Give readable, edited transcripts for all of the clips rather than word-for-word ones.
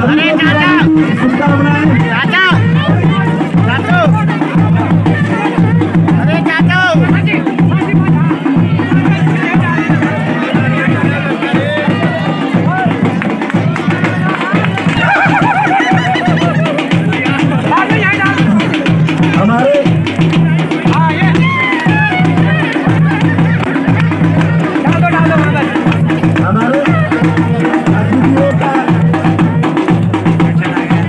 अरे चाचा शुभकामनाएं। चाचा चाचू अरे चाचू हमारे हमारे अतिथियों का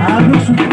हार्दिक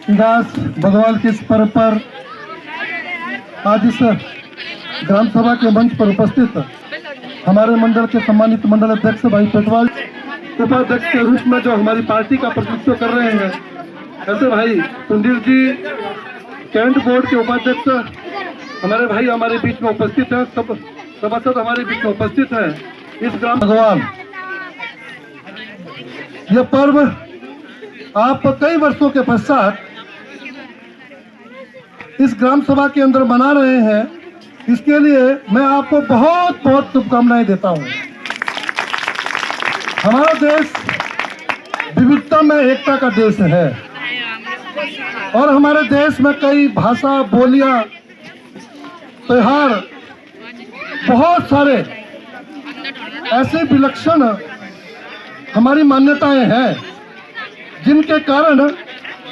इगास बगवाल के इस पर्व पर आज इस ग्राम सभा के मंच पर उपस्थित हमारे मंडल के सम्मानित मंडल अध्यक्ष भाई पेटवाल, उपाध्यक्ष के रूप में जो हमारी पार्टी का प्रतिनिधित्व कर रहे हैं ऐसे भाई सुनील जी, कैंट बोर्ड के उपाध्यक्ष हमारे भाई हमारे बीच में उपस्थित है, सब सभासद हमारे बीच में उपस्थित है। इस ग्राम भगवान यह पर्व आप कई वर्षों के पश्चात इस ग्राम सभा के अंदर मना रहे हैं, इसके लिए मैं आपको बहुत बहुत शुभकामनाएं देता हूं। हमारा देश विविधता में एकता का देश है और हमारे देश में कई भाषा, बोलियां, त्योहार, बहुत सारे ऐसे विलक्षण हमारी मान्यताएं हैं जिनके कारण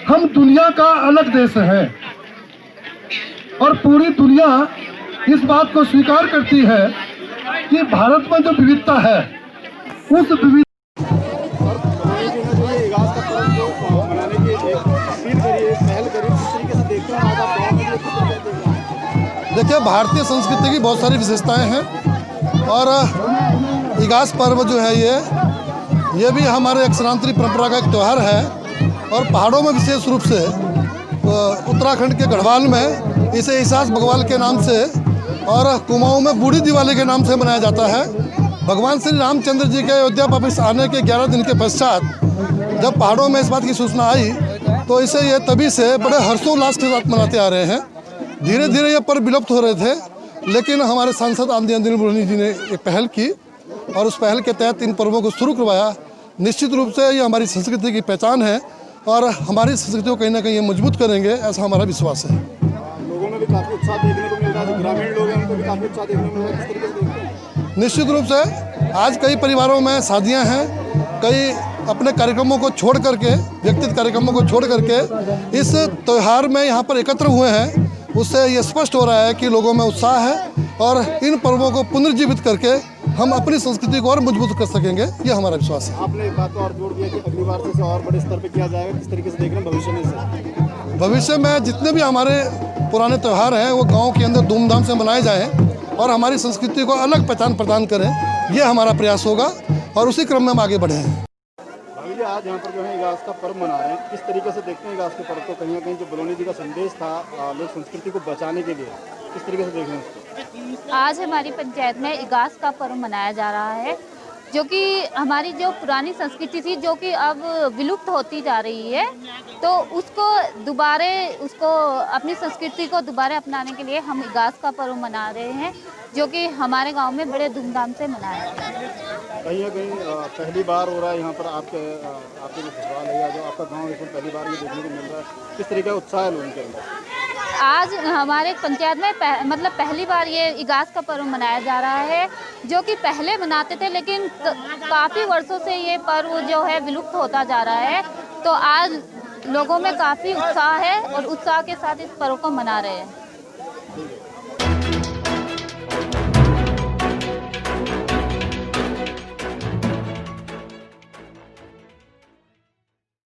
हम दुनिया का अलग देश है और पूरी दुनिया इस बात को स्वीकार करती है कि भारत में जो विविधता है उस विविध देखिए, भारतीय संस्कृति की बहुत सारी विशेषताएं हैं और इगास पर्व जो है ये भी हमारे अक्षरांतरी परंपरा का एक त्यौहार है और पहाड़ों में विशेष रूप से उत्तराखंड के गढ़वाल में इसे इगास बगवाल के नाम से और कुमाऊं में बूढ़ी दिवाली के नाम से मनाया जाता है। भगवान श्री रामचंद्र जी के अयोध्या वापस आने के 11 दिन के पश्चात जब पहाड़ों में इस बात की सूचना आई तो इसे ये तभी से बड़े हर्षोल्लास के साथ मनाते आ रहे हैं। धीरे धीरे ये पर्व विलुप्त हो रहे थे, लेकिन हमारे सांसद आनंदीबेन बुढ़ानी जी ने एक पहल की और उस पहल के तहत इन पर्वों को शुरू करवाया। निश्चित रूप से ये हमारी संस्कृति की पहचान है और हमारी संस्कृति को कहीं ना कहीं ये मजबूत करेंगे, ऐसा हमारा विश्वास है। लोगों में भी काफ़ी उत्साह देखने को मिल रहा है, जो ग्रामीण लोग हैं उनको भी काफ़ी उत्साह देखने को मिल रहा है। किस तरीके से देखते हैं? निश्चित रूप से आज कई परिवारों में शादियां हैं, कई अपने कार्यक्रमों को छोड़ करके, व्यक्तिगत कार्यक्रमों को छोड़ करके इस त्यौहार में यहाँ पर एकत्र हुए हैं। उससे ये स्पष्ट हो रहा है कि लोगों में उत्साह है और इन पर्वों को पुनर्जीवित करके हम अपनी संस्कृति को और मजबूत कर सकेंगे, ये हमारा विश्वास है। आपने एक बात तो और जोड़ दिया कि अगली बार से इसे और बड़े स्तर पे किया जाएगा। किस तरीके से देख रहे हैं भविष्य में इसे? भविष्य में जितने भी हमारे पुराने त्यौहार हैं वो गाँव के अंदर धूमधाम से मनाए जाएँ और हमारी संस्कृति को अलग पहचान प्रदान करें, ये हमारा प्रयास होगा और उसी क्रम में हम आगे बढ़े हैं। आज यहाँ पर जो है इगास का पर्व मना रहे हैं, किस तरीके से देखते हैं इगास के पर्व को? कहीं ना कहीं जो बलौनी जी का संदेश था लोक संस्कृति को बचाने के लिए, किस तरीके से देख रहे हैं उसको? आज हमारी पंचायत में इगास का पर्व मनाया जा रहा है, जो कि हमारी जो पुरानी संस्कृति थी जो कि अब विलुप्त होती जा रही है, तो उसको अपनी संस्कृति को दोबारा अपनाने के लिए हम इगास का पर्व मना रहे हैं, जो कि हमारे गांव में बड़े धूमधाम से मनाया जाता है। कहीं ना कहीं पहली बार हो रहा है यहाँ पर आपके जो ससुराल है या जो आपका गाँव है, पहली बार ये देखने को मिल रहा है। किस तरीके का उत्साह है लोगों के अंदर? आज हमारे पंचायत में पहली बार ये इगास का पर्व मनाया जा रहा है, जो कि पहले मनाते थे लेकिन काफ़ी वर्षों से ये पर्व जो है विलुप्त होता जा रहा है। तो आज लोगों में काफ़ी उत्साह है और उत्साह के साथ इस पर्व को मना रहे हैं।